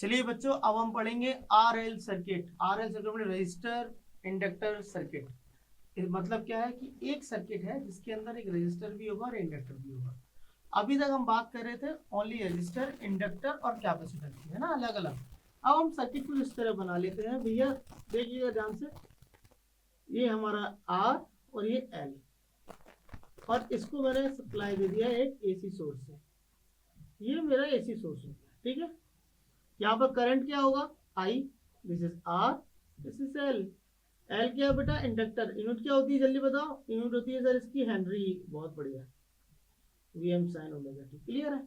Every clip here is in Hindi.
चलिए बच्चों, अब हम पढ़ेंगे आरएल सर्किट। आरएल सर्किट में रजिस्टर इंडक्टर सर्किट। मतलब क्या है कि एक सर्किट है जिसके अंदर एक रजिस्टर भी होगा और इंडक्टर भी होगा। अभी तक हम बात कर रहे थे ओनली रजिस्टर, इंडक्टर और कैपेसिटर की, है ना, अलग अलग। अब हम सर्किट को इस तरह बना लेते हैं भैया, देखिएगा ध्यान से। ये हमारा आर और ये एल, और इसको मैंने सप्लाई दे दिया एक एसी सोर्स से। ये मेरा एसी सोर्स हो गया, ठीक है। यहाँ पर करंट क्या होगा, I, this is R, this is L. L क्या है बेटा, इंडक्टर। यूनिट क्या होती है जल्दी बताओ, यूनिट होती है सर इसकी हेनरी। बहुत बढ़िया, VM sign omega T. Clear है,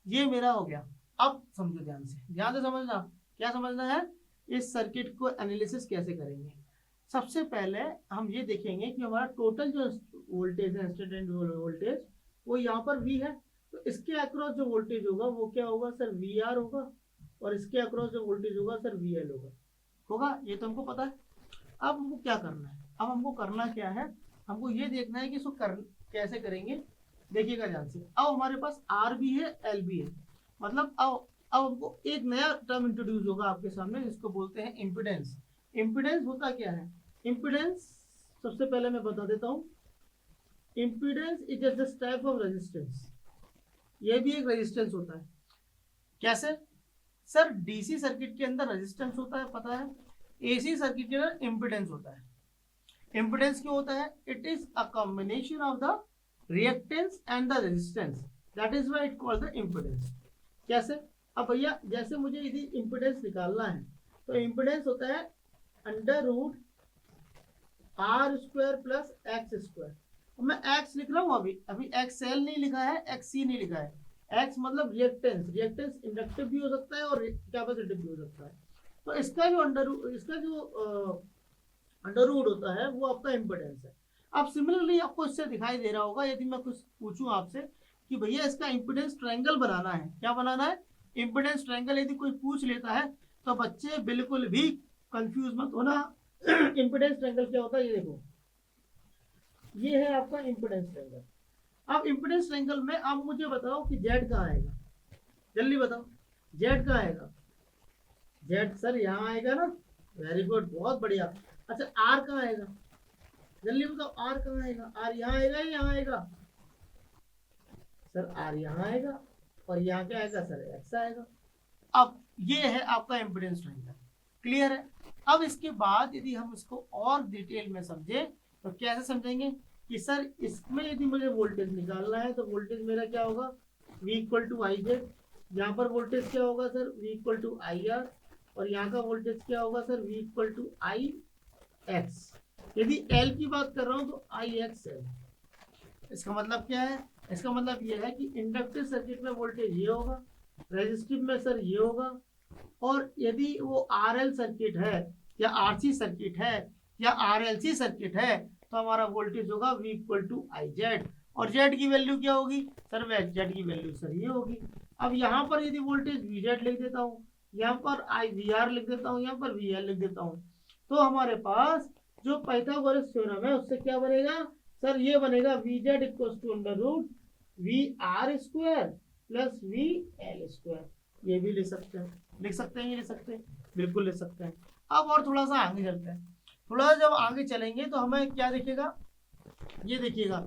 ये मेरा हो गया। अब समझो ध्यान से, ध्यान से समझना। क्या समझना है, इस सर्किट को एनालिसिस कैसे करेंगे। सबसे पहले हम ये देखेंगे कि हमारा टोटल जो वोल्टेज है, इंस्टेंटेनियस वोल्टेज, वो यहाँ पर वी है। तो इसके अक्रॉस जो वोल्टेज होगा वो क्या होगा सर, वी आर होगा। और इसके अक्रॉस जो वोल्टेज होगा सर, वी एल होगा। ये तो हमको पता है। अब हमको क्या करना है, अब हमको करना क्या है, हमको ये देखना है कि इसको कैसे करेंगे। देखिएगा ध्यान से। अब हमारे पास आर भी है, एल भी है। मतलब अब हमको एक नया टर्म इंट्रोड्यूस होगा आपके सामने, जिसको बोलते हैं इम्पिडेंस। इम्पिडेंस होता क्या है, इम्पिडेंस सबसे पहले मैं बता देता हूँ। Impedance is just type of resistance. ये भी एक रेजिस्टेंस होता है। कैसे सर, डीसी सर्किट के अंदर रेजिस्टेंस होता है, पता है। एसी सर्किट के अंदर इम्पिडेंस होता है। इम्पिडेंस क्यों होता है, it is a combination of the reactance and the resistance, that is why it called the impedance. कैसे, अब भैया जैसे मुझे यदि इम्पिडेंस निकालना है, तो इम्पिडेंस होता है under root R square plus X square. मैं एक्स लिख रहा हूँ, अभी एक्स एल नहीं लिखा है, एक्स सी नहीं लिखा है। एक्स मतलब रिएक्टेंस, रिएक्टेंस इंडक्टिव भी हो सकता है और कैपेसिटिव भी हो सकता है। तो इसका जो अंडर रूट होता है वो आपका इम्पिडेंस है। अब सिमिलरली आपको इससे दिखाई दे रहा होगा, यदि मैं कुछ पूछूं आपसे कि भैया इसका इम्पिडेंस ट्रायंगल बनाना है, क्या बनाना है, इम्पिडेंस ट्रायंगल यदि कोई पूछ लेता है, तो बच्चे बिल्कुल भी कंफ्यूज मत होना। इम्पिडेंस ट्रायंगल क्या होता है, ये देखो, ये है आपका इम्पिडेंस ट्रायंगल। अब इम्पिडेंस ट्रायंगल में अब मुझे बताओ कि जेड कहाँ आएगा, जल्दी बताओ, जेड कहाँ आएगा। जेड सर यहाँ आएगा ना, वेरी गुड, बहुत बढ़िया। अच्छा आर कहाँ आएगा, जल्दी बताओ, आर कहाँ आएगा, आर यहाँ आएगा या यहाँ आएगा, सर आर यहाँ आएगा। और यहाँ क्या आएगा सर, एक्स आएगा। अब ये है आपका इम्पिडेंस ट्रायंगल। क्लियर है। अब इसके बाद यदि हम इसको और डिटेल में समझे तो कैसे समझेंगे कि सर इसमें यदि मुझे वोल्टेज निकालना है, तो वोल्टेज मेरा क्या होगा, V equal to I Z. यहाँ पर वोल्टेज क्या होगा sir, V equal to I R. और यहाँ का वोल्टेज क्या होगा sir, V equal to I X. यदि L की बात कर रहा हूँ तो आई एक्स एल। इसका मतलब क्या है, इसका मतलब ये है कि इंडक्टिव सर्किट में वोल्टेज ये होगा, रेजिस्टिव में सर ये होगा। और यदि वो आरएल सर्किट है या आरसी सर्किट है या आरएलसी सर्किट है, तो हमारा वोल्टेज होगा V equal to I Z. और जेड की वैल्यू क्या होगी सर, जेड की वैल्यू सर ये होगी। अब यहाँ पर यदि वोल्टेज वी जेड लिख देता हूँ, यहाँ पर आई वी आर लिख देता हूँ, यहाँ पर वी एल लिख देता हूँ, तो हमारे पास जो पाइथागोरस थ्योरम है उससे क्या बनेगा सर, ये बनेगा V Z equal to under root V R square plus V L square. ये भी लिख सकते हैं, लिख सकते हैं, ये लिख सकते हैं, बिल्कुल लिख सकते हैं। अब और थोड़ा सा आगे चलते हैं। थोड़ा जब आगे चलेंगे तो हमें क्या दिखेगा, ये देखिएगा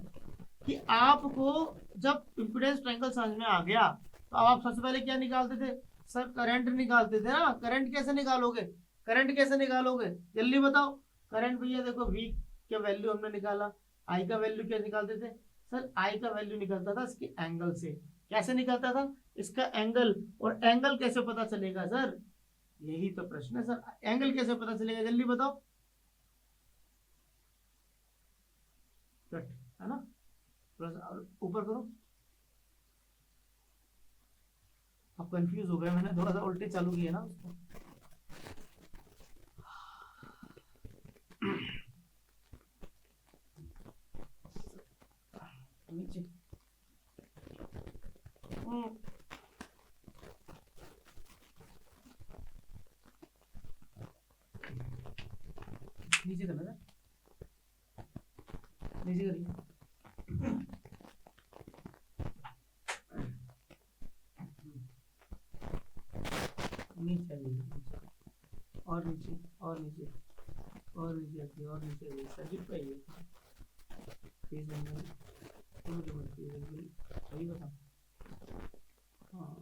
कि आपको जब इम्पीडेंस ट्रायंगल समझ में आ गया, तो आप सबसे पहले क्या निकालते थे सर, करंट निकालते थे ना। करंट कैसे निकालोगे, करंट कैसे निकालोगे, जल्दी बताओ। करंट भैया देखो, V का वैल्यू हमने निकाला, I का वैल्यू क्या निकालते थे सर, I का वैल्यू निकलता था इसके एंगल से। कैसे निकलता था, इसका एंगल। और एंगल कैसे पता चलेगा सर, यही तो प्रश्न है सर, एंगल कैसे पता चलेगा, जल्दी बताओ। कट है ना, ऊपर करो। अब कंफ्यूज हो गए, मैंने थोड़ा सा उल्टे चालू किया ना उसको। नीचे नीचे करना था, नीचे करिए। नीचे आइए, और नीचे और नीचे और नीचे आइए, और नीचे आइए, सर्किट पे आइए, फेज एंगल सही बता। हाँ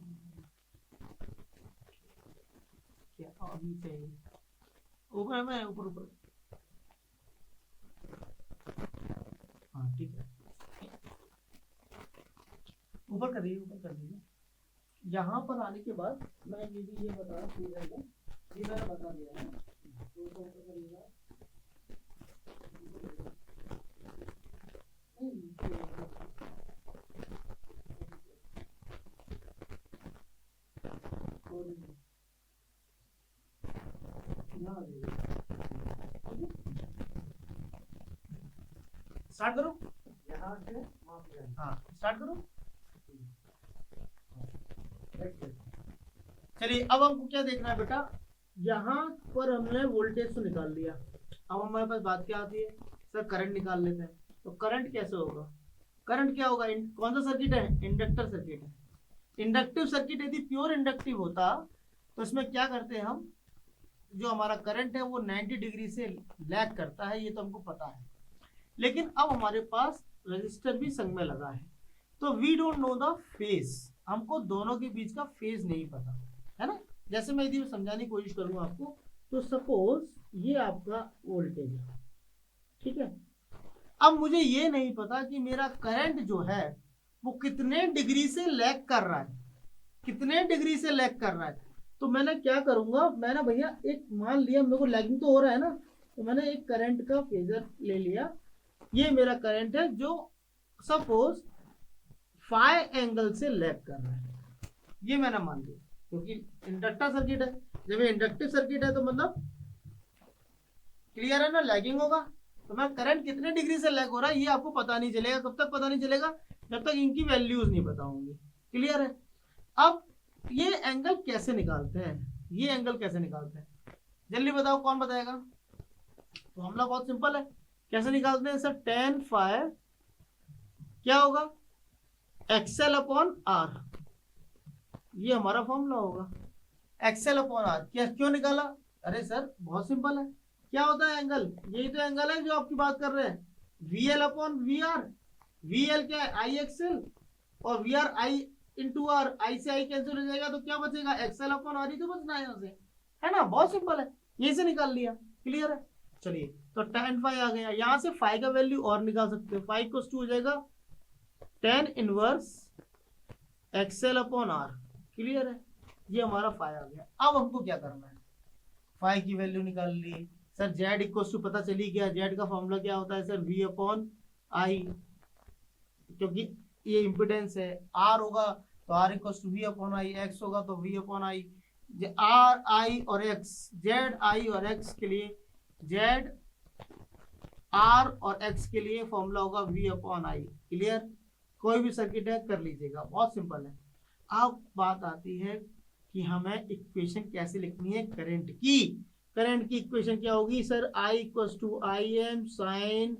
क्या, और नीचे आइए, ऊपर में, ऊपर ऊपर, हाँ ठीक है, ऊपर कर दीजिए, ऊपर कर दीजिए। यहाँ पर आने के बाद मैं ये भी ये बता रहा हूँ, ये मैंने बता दिया है, तो ऊपर करिएगा। स्टार्ट करो, यहाँ से हाँ स्टार्ट करो। चलिए अब हमको क्या देखना है बेटा, यहाँ पर हमने वोल्टेज तो निकाल लिया, अब हमारे पास बात क्या आती है, सर करंट निकाल लेते हैं। तो करंट कैसे होगा, करंट क्या होगा, कौन सा सर्किट है, इंडक्टर सर्किट है। इंडक्टिव सर्किट यदि प्योर इंडक्टिव होता तो इसमें क्या करते हैं हम, जो हमारा करंट है वो 90 डिग्री से लैग करता है, ये तो हमको पता है। लेकिन अब हमारे पास रजिस्टर भी संग में लगा है, तो we don't know the phase, हमको दोनों के बीच का फेज नहीं पता है ना। जैसे मैं यदि समझाने की कोशिश करूंगा आपको, तो सपोज ये आपका वोल्टेज है, ठीक है। अब मुझे ये नहीं पता कि मेरा करंट जो है वो कितने डिग्री से लैग कर रहा है, कितने डिग्री से लैग कर रहा है। तो मैंने क्या करूंगा, मैंने भैया एक मान लिया मेरे को लैगिंग तो हो रहा है ना, तो मैंने एक करंट का फेजर ले लिया, ये मेरा करंट है जो सपोज फाई एंगल से लैग कर रहा है, ये मैंने मान लिया, क्योंकि इंडक्टर सर्किट है। जब ये इंडक्टिव सर्किट है तो मतलब क्लियर है ना, लैगिंग होगा। तो मैं करंट कितने डिग्री से लैग हो रहा है ये आपको पता नहीं चलेगा, कब तक पता नहीं चलेगा, जब तक इनकी वैल्यूज नहीं पता होंगी, क्लियर है। अब ये एंगल कैसे निकालते हैं, ये एंगल कैसे निकालते हैं, जल्दी बताओ, कौन बताएगा। तो हमला बहुत सिंपल है, कैसे निकालते हैं सर, tan फाई क्या होगा, एक्सएल अपॉन आर, ये हमारा फॉर्मूला होगा, एक्सएल अपॉन आर। क्या क्यों निकाला, अरे सर बहुत सिंपल है, क्या होता है एंगल, यही तो एंगल है जो आपकी बात कर रहे हैं, VL अपॉन VR, VL क्या है आई एक्सएल, और VR आई इंटू आर, आई से आई कैंसिल हो जाएगा, तो क्या बचेगा, एक्सएल अपॉन आर ही तो बचना है यहाँ से, है ना, बहुत सिंपल है, यही से निकाल लिया, क्लियर है। चलिए तो tan फाई आ गया, यहाँ से फाई का वैल्यू और निकाल सकते हो, फाई इक्वल्स टू हो जाएगा tan inverse XL upon R, clear है, ये हमारा फाई आ गया। अब हमको क्या करना है, फाई की वैल्यू निकाल ली, सर जेड इक्वल्स टू पता चली गया, जेड का फॉर्मूला क्या होता है सर, V अपॉन आई, क्योंकि ये इम्पिडेंस है, आर होगा तो R equals to V upon I, X होगा तो V upon I, R I और एक्स, जेड आई और एक्स के लिए, जेड आर और एक्स के लिए फॉर्मूला होगा V अपॉन आई, क्लियर। कोई भी सर्किट है कर लीजिएगा, बहुत सिंपल है। अब बात आती है कि हमें इक्वेशन कैसे लिखनी है करंट की, करंट की इक्वेशन क्या होगी sir, I equals to I M sine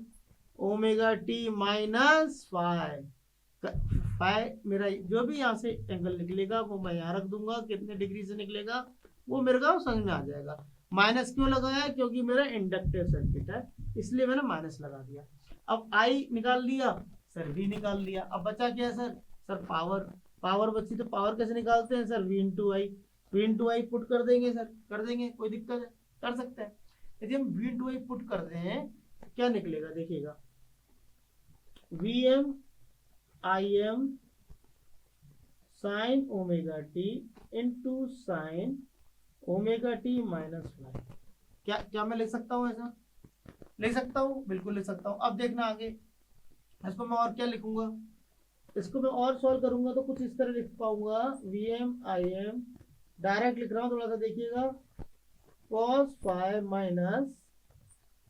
omega T minus phi, phi मेरा जो भी यहाँ से एंगल निकलेगा वो मैं यहाँ रख दूंगा, कितने डिग्री से निकलेगा वो मेरे को समझ में आ जाएगा। माइनस क्यों लगाया, क्योंकि मेरा इंडक्टिव सर्किट है इसलिए मैंने माइनस लगा दिया। अब आई निकाल लिया सर, वी निकाल लिया, अब बचा क्या सर, सर पावर, पावर बची तो पावर कैसे निकालते हैं sir, V into I, V into I put कर देंगे सर, कर देंगे, कोई दिक्कत है, कर सकते हैं। यदि हम वी इंटू आई पुट कर दें क्या निकलेगा, देखिएगा V M I M sine omega T into sine omega T minus phi, क्या क्या मैं लिख सकता हूँ, ऐसा लिख सकता हूँ, बिल्कुल लिख सकता हूँ। अब देखना आगे इसको मैं और क्या लिखूंगा, इसको मैं और सॉल्व करूंगा तो कुछ इस तरह लिख पाऊंगा, V M I M, direct लिख रहा हूँ, थोड़ा सा देखिएगा, cos phi minus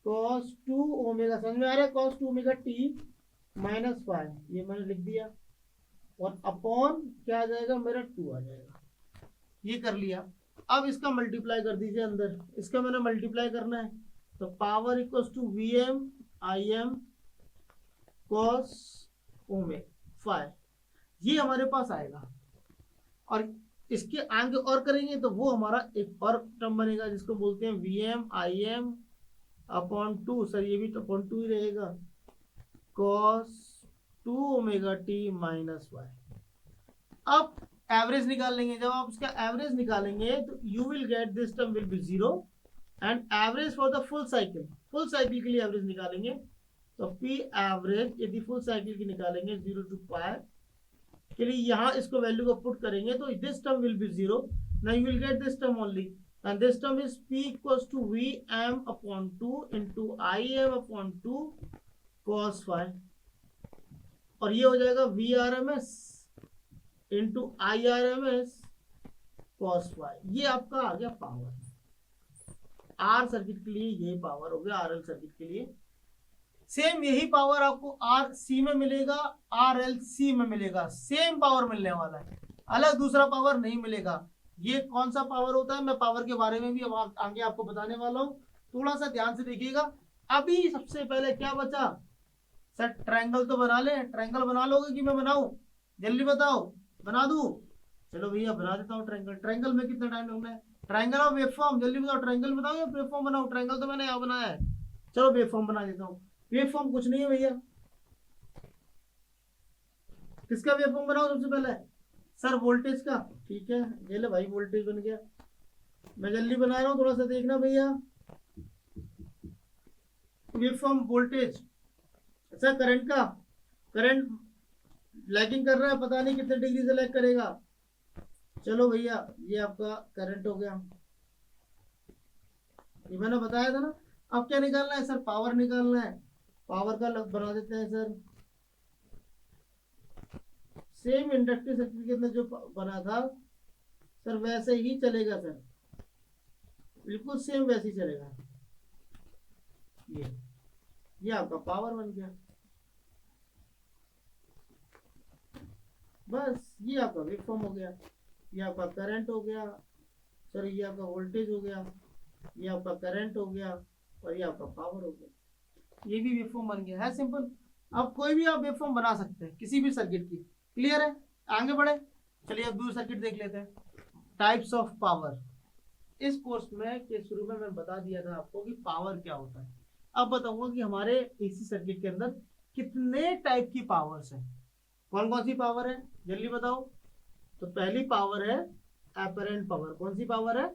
cos 2 omega, समझ में आ रहा है, cos 2 omega T minus phi, ये मैंने लिख दिया, और अपॉन क्या आ जाएगा मेरा 2 आ जाएगा, ये कर लिया। अब इसका मल्टीप्लाई कर दीजिए अंदर, इसका मैंने मल्टीप्लाई करना है, तो power equals to V M I M cos omega phi, ये हमारे पास आएगा, और इसके आगे और करेंगे तो वो हमारा एक और टर्म बनेगा जिसको बोलते हैं VM IM/2, सर ये भी तो अपॉन 2 ही रहेगा, cos 2 omega t minus y। अब एवरेज निकाल लेंगे, जब आप उसका एवरेज निकालेंगे तो you will get this term will be 0 and average for the full cycle के लिए एवरेज निकालेंगे तो P एवरेज यदि फुल साइकिल की निकालेंगे 0 to पाई के लिए यहाँ इसको वैल्यू को पुट करेंगे तो this term will be 0, now you will get this term only and this term is P equals to VM/2 into IM/2 cos phi, और ये हो जाएगा VRMS into IRMS cos phi। ये आपका आ गया पावर। आर सर्किट के लिए यही पावर हो गया, RL सर्किट के लिए सेम यही पावर आपको RC में मिलेगा, RLC में मिलेगा, सेम पावर मिलने वाला है, अलग दूसरा पावर नहीं मिलेगा। ये कौन सा पावर होता है, मैं पावर के बारे में भी अब आगे आपको बताने वाला हूँ, थोड़ा सा ध्यान से देखिएगा। अभी सबसे पहले क्या बचा सर, ट्रायंगल तो बना ले, ट्रायंगल बना लोगे कि मैं बनाऊं, जल्दी बताओ, बना दूं? चलो भैया बना देता हूँ ट्रायंगल। ट्रायंगल में कितना टाइम लगना है, ट्रायंगल और वेवफॉर्म, जल्दी बताओ, ट्रायंगल बताओ या वेवफॉर्म बनाओ? ट्रायंगल तो मैंने यहाँ बनाया है, चलो वेवफॉर्म बना देता हूँ। वेवफॉर्म कुछ नहीं है भैया, किसका वेवफॉर्म बनाओ सबसे पहले? सर वोल्टेज का, ठीक है ये ले भाई वोल्टेज बन गया, मैं जल्दी बना रहा हूँ, थोड़ा सा देखना भैया। वेवफॉर्म वोल्टेज, अच्छा करंट का, करंट लैगिंग कर रहा है, पता नहीं कितने डिग्री से लैग करेगा। चलो भैया ये आपका करंट हो गया, ये मैंने बताया था ना। अब क्या निकालना है सर, पावर निकालना है, पावर का बना देते हैं सर। सेम इंडक्टिव सर्किट के अंदर जो बना था सर वैसे ही चलेगा सर, बिल्कुल सेम वैसे ही चलेगा। ये आपका पावर बन गया, बस ये आपका वेवफॉर्म हो गया, ये आपका करंट हो गया सर, ये आपका वोल्टेज हो गया, ये आपका करंट हो गया और ये आपका पावर हो गया। ये भी वेवफॉर्म बन गया है, सिंपल। अब कोई भी आप वेवफॉर्म बना सकते हैं किसी भी सर्किट की, क्लियर है? आगे बढ़े, चलिए अब दूसरी सर्किट देख लेते हैं। टाइप्स ऑफ पावर, इस कोर्स में के शुरू में मैं बता दिया था आपको कि पावर क्या होता है। अब बताऊंगा कि हमारे एसी सर्किट के अंदर कितने टाइप की पावर्स है, कौन कौन सी पावर है, जल्दी बताओ। तो पहली पावर है अपरेंट पावर, कौन सी पावर है?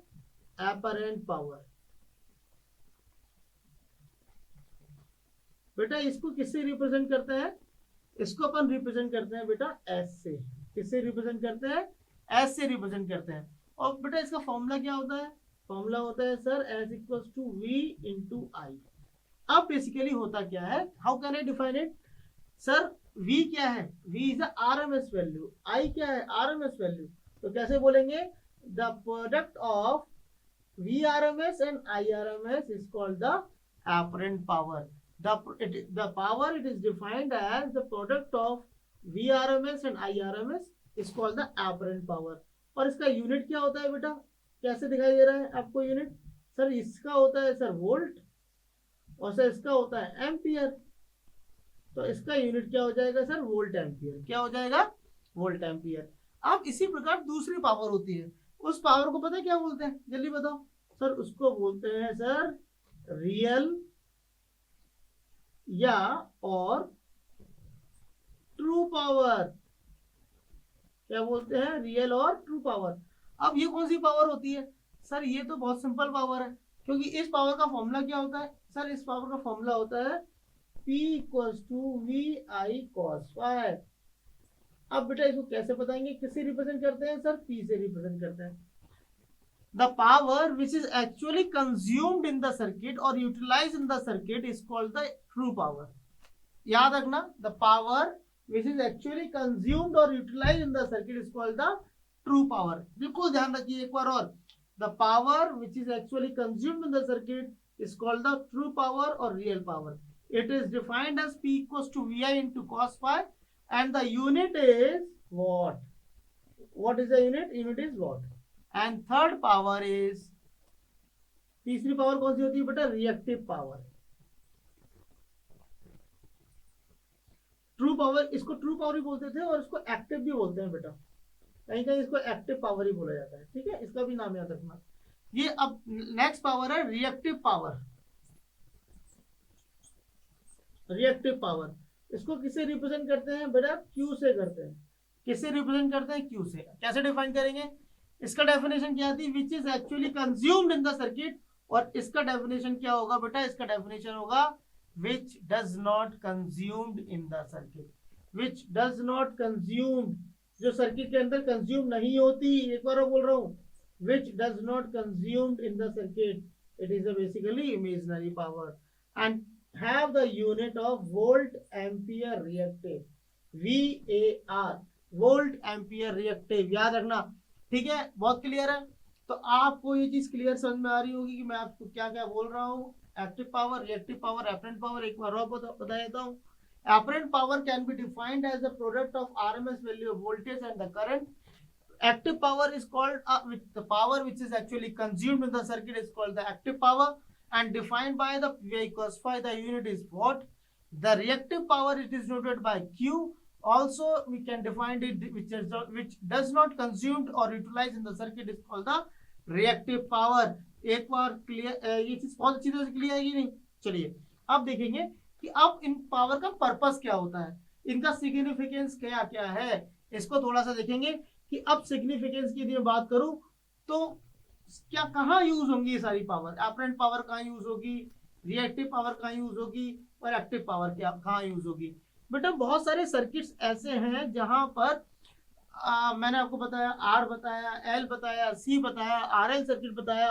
Apparent power. बेटा इसको किससे रिप्रेजेंट करते हैं? इसको अपन रिप्रेजेंट करते हैं बेटा एस से। किससे रिप्रेजेंट करते हैं? एस से रिप्रेजेंट करते हैं। और बेटा इसका फॉर्मूला क्या होता है? फॉर्मूला होता है sir S equals to V into I. अब बेसिकली होता क्या है, how can I define it? Sir V क्या है? V is the RMS value, I क्या है? RMS value. तो कैसे बोलेंगे? The product of VRMS and IRMS is called the apparent power. The power it is defined as the product of VRMS and IRMS is called the apparent power. और इसका यूनिट क्या होता है बेटा? कैसे दिखाई दे रहा है आपको यूनिट? सर इसका होता है सर वोल्ट और सर इसका होता है एम्पियर। तो इसका यूनिट क्या हो जाएगा सर? Volt ampere. क्या हो जाएगा? Volt ampere. अब इसी प्रकार दूसरी पावर होती है, उस पावर को पता है क्या बोलते हैं, जल्दी बताओ। सर उसको बोलते हैं सर रियल या और ट्रू पावर। क्या बोलते हैं? रियल और ट्रू पावर। अब ये कौन सी पावर होती है? सर ये तो बहुत सिंपल पावर है, क्योंकि इस पावर का फॉर्मूला क्या होता है? सर इस पावर का फॉर्मूला होता है P equals to VI cos phi। अब बेटा इसको कैसे बताएंगे, किससे रिप्रेजेंट करते हैं? सर P से रिप्रेजेंट करते हैं। The power which is actually consumed in the circuit or utilized in the circuit is called the true power. याद रखना, the power which is actually consumed or utilized in the circuit is called the true power. बिल्कुल ध्यान रखिए एक बार और, the power which is actually consumed in the circuit is called the true power or real power. It is defined as P equals to VI into cos phi and the unit is watt. What is the unit? Unit is watt. And third power is, तीसरी पावर कौन सी होती है बेटा? Reactive power. ट्रू पावर, इसको ट्रू पावर भी बोलते थे और इसको एक्टिव भी बोलते हैं बेटा। कहीं कहीं इसको एक्टिव पावर ही बोला जाता है, ठीक है, इसका भी नाम याद रखना। ये अब नेक्स्ट पावर है रिएक्टिव पावर। रिएक्टिव पावर इसको किससे रिप्रेजेंट करते हैं बेटा, क्यू से करते हैं। किससे रिप्रेजेंट करते हैं, क्यू से। कैसे डिफाइन करेंगे, इसका डेफिनेशन क्या थी, which is actually consumed in the circuit, और इसका डेफिनेशन क्या होगा बेटा, इसका डेफिनेशन होगा which does not consumed in the circuit. Which does not consumed, जो सर्किट के अंदर कंज्यूम नहीं होती, एक बार बोल रहा हूँ, which does not consumed in the circuit, it is a basically imaginary power and have the unit of volt ampere reactive, VAR, volt ampere reactive, याद रखना, ठीक है, बहुत क्लियर है। तो आपको ये चीज क्लियर समझ में आ रही होगी कि मैं आपको क्या क्या बोल रहा हूँ। Active power, reactive power, apparent power, एक बार और बता देता हूँ। Apparent power can be defined as the product of RMS value of voltage and the current. Active power is called the power which is actually consumed in the circuit is called the active power and defined by the PI cos phi. The unit is watt. The reactive power, it is noted by Q. Also we can define it which does not consumed or utilized in the circuit is called the reactive power. एक बार क्लियर, ये चीज बहुत अच्छी तरह से क्लियर है कि नहीं। चलिए अब देखेंगे कि अब इन पावर का पर्पस क्या होता है, इनका सिग्निफिकेंस क्या क्या है, इसको थोड़ा सा देखेंगे कि अब सिग्निफिकेंस की यदि बात करूं तो क्या कहाँ यूज होंगी ये सारी पावर। एपरेंट पावर कहाँ यूज होगी, रिएक्टिव पावर कहाँ यूज होगी, और एक्टिव पावर क्या कहाँ यूज होगी। बेटा बहुत सारे सर्किट्स ऐसे हैं जहां पर मैंने आपको बताया, आर बताया, एल बताया, सी बताया, आर एल सर्किट बताया,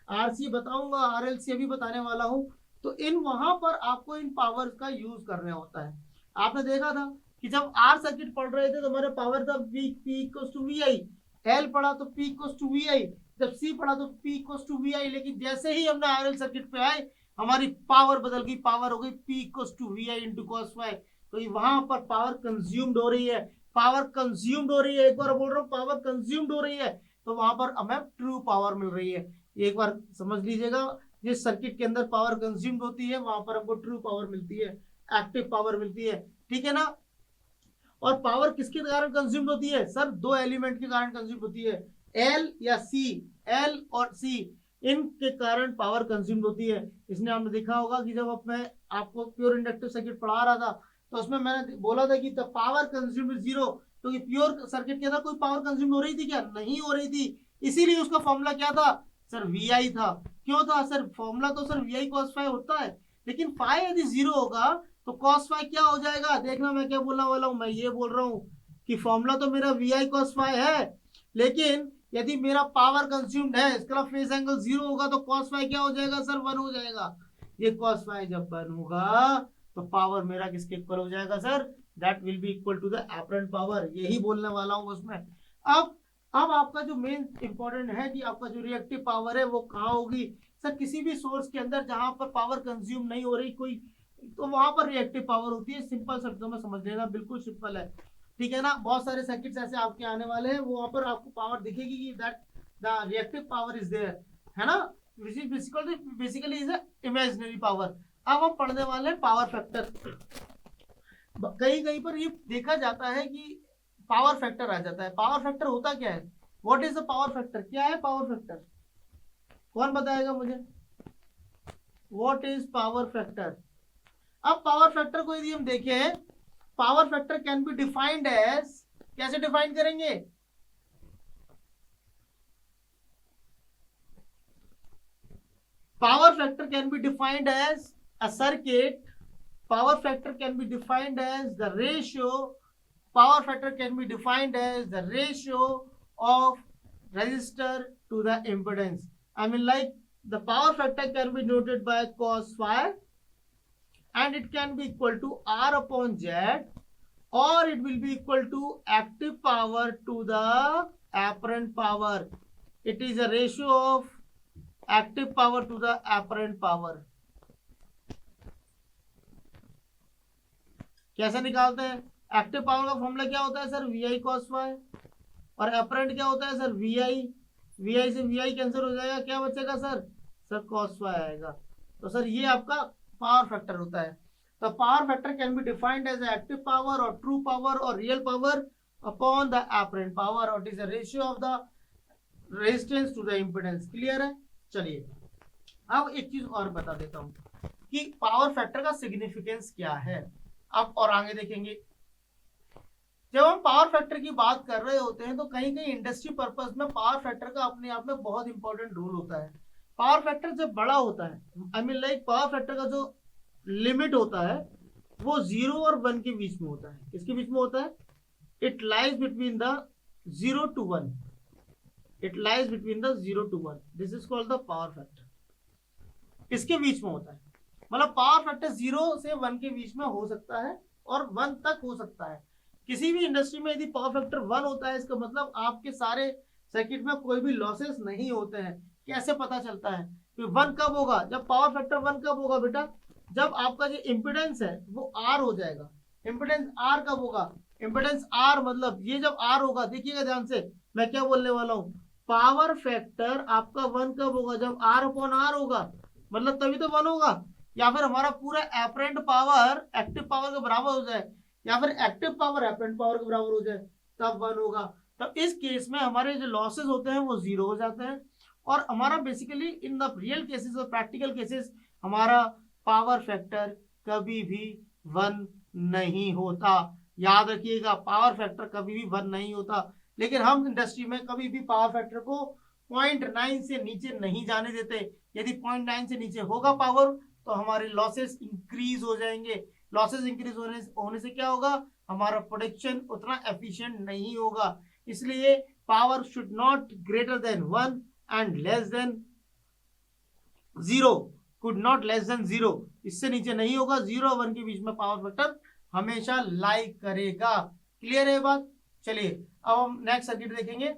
आर सी बताऊंगा, आर एल सी अभी बताने वाला हूं। तो इन वहां पर आपको इन पावर का यूज करना होता है। आपने देखा था कि जब आर सर्किट पढ़ रहे थे तो हमारे पावर था P equals to V I, L पढ़ा तो P equals to V I, जब सी पढ़ा तो P equals to V I. लेकिन जैसे ही हमने आर एल सर्किट पे आए हमारी पावर बदल गई, पावर हो गई P equals to V I into cos Y. तो वहां पर पावर कंज्यूम्ड हो रही है, पावर कंज्यूम्ड हो रही है, एक बार बोल रहा हूँ पावर कंज्यूम्ड हो रही है, तो वहां पर हमें ट्रू पावर मिल रही है। एक बार समझ लीजिएगा, जिस सर्किट के अंदर पावर कंज्यूम्ड होती है वहां पर हमको ट्रू पावर मिलती है, एक्टिव पावर मिलती है, ठीक है ना। और पावर किसके कारण कंज्यूम्ड होती है सर, दो एलिमेंट के कारण कंज्यूम्ड होती है, एल या सी, एल और सी, इनके कारण पावर कंज्यूम्ड होती है। इसने हमने देखा होगा कि जब मैं आपको प्योर इंडक्टिव सर्किट पढ़ा रहा था तो उसमें मैंने बोला था कि the power consumed is zero, क्योंकि प्योर सर्किट के अंदर कोई पावर कंज्यूम हो रही थी क्या, नहीं हो रही थी। इसीलिए उसका फॉर्मूला क्या था सर, वी आई था। क्यों था सर, फॉर्मूला तो sir V I cos phi होता है, लेकिन फाई यदि जीरो होगा तो कॉस फाई क्या हो जाएगा। देखना मैं क्या बोलने वाला हूं, मैं ये बोल रहा हूं कि फॉर्मूला तो मेरा वी आई कॉस फाई है, लेकिन यदि मेरा पावर कंज्यूम्ड है, इसका फेज एंगल जीरो होगा तो कॉस फाई क्या हो जाएगा सर, 1 हो जाएगा। ये कॉस फाई जब 1 होगा तो पावर मेरा किसके इक्वल हो जाएगा sir, that will be equal to the apparent power. यही बोलने वाला हूं उसमें। अब आपका जो मेन इंपॉर्टेंट है कि आपका जो रिएक्टिव पावर है वो कहाँ होगी सर, किसी भी सोर्स के अंदर जहां पर पावर कंज्यूम नहीं हो रही कोई, तो वहां पर रिएक्टिव पावर होती है। सिंपल शब्दों में समझ लेना, बिल्कुल सिंपल है, ठीक है ना। बहुत सारे सर्किट्स ऐसे आपके आने वाले हैं, वहां पर आपको पावर दिखेगी कि that the reactive power is there, है ना, which is basically is a imaginary power. अब हम पढ़ने वाले हैं पावर फैक्टर। कहीं कहीं पर ये देखा जाता है कि पावर फैक्टर आ जाता है। पावर फैक्टर होता क्या है, what is the power factor, क्या है पावर फैक्टर, कौन बताएगा मुझे, व्हाट इज पावर फैक्टर। अब पावर फैक्टर को यदि हम देखें, power factor can be defined as, कैसे डिफाइन करेंगे, power factor can be defined as a circuit, power factor can be defined as the ratio, power factor can be defined as the ratio of resistor to the impedance. I mean, like the power factor can be noted by cos phi and it can be equal to R upon Z, or it will be equal to active power to the apparent power. It is a ratio of active power to the apparent power. कैसे निकालते हैं, एक्टिव पावर का फॉर्मूला क्या होता है sir, V I cos Y, और अपरेंट क्या होता है sir, V I, V I से वी आई कैंसिल हो जाएगा, क्या बचेगा सर कॉस वाई आएगा। तो सर ये आपका पावर फैक्टर होता है। तो power factor can be defined as active power और ट्रू पावर और real power, upon the apparent power और it is the ratio of the resistance to the impedance. Clear है? चलिए अब एक चीज और बता देता हूं कि पावर फैक्टर का सिग्निफिकेंस क्या है। अब और आगे देखेंगे, जब हम पावर फैक्टर की बात कर रहे होते हैं तो कहीं कहीं इंडस्ट्री पर्पस में पावर फैक्टर का अपने आप में बहुत इंपॉर्टेंट रोल होता है। पावर फैक्टर जब बड़ा होता है, I mean like power factor का जो लिमिट होता है वो 0 और 1 के बीच में होता है। किसके बीच में होता है? It lies between the 0 to 1। It lies between the 0 to 1। This is called the power factor. इसके बीच में होता है, मतलब पावर फैक्टर 0 से 1 के बीच में हो सकता है और 1 तक हो सकता है। किसी भी इंडस्ट्री में यदि पावर फैक्टर 1 होता है, इसका मतलब आपके सारे सर्किट में कोई भी लॉसेस नहीं होते हैं। कैसे पता चलता है कि 1 कब होगा? जब पावर फैक्टर 1 कब होगा बेटा? जब आपका जो इम्पिडेंस है वो R हो जाएगा। इम्पिडेंस R कब होगा? इम्पिडेंस R मतलब ये जब R होगा, देखिएगा ध्यान से मैं क्या बोलने वाला हूँ। पावर फैक्टर आपका 1 कब होगा? जब R अपॉन R होगा, मतलब तभी तो 1 होगा। या फिर हमारा पूरा एपरेंट पावर एक्टिव पावर के बराबर हो जाए, या फिर एक्टिव पावर एपरेंट पावर के बराबर हो जाए, तब 1 होगा। तब इस केस में हमारे जो लॉसेस होते हैं वो 0 हो जाते हैं और हमारा basically in the real cases और प्रैक्टिकल केसेस हमारा पावर फैक्टर कभी भी 1 नहीं होता। याद रखिएगा, पावर फैक्टर कभी भी 1 नहीं होता। लेकिन हम इंडस्ट्री में कभी भी पावर फैक्टर को 0.9 से नीचे नहीं जाने देते। यदि 0.9 से नीचे होगा पावर तो हमारे लॉसेस इंक्रीज हो जाएंगे। लॉसेस इंक्रीज होने से क्या होगा? हमारा प्रोडक्शन उतना एफिशिएंट नहीं होगा। इसलिए power should not greater than 1 and less than 0, could not less than 0। इससे नीचे नहीं होगा। 0 और 1 के बीच में पावर फैक्टर हमेशा लाई करेगा। क्लियर है बात? चलिए अब हम नेक्स्ट सर्किट देखेंगे।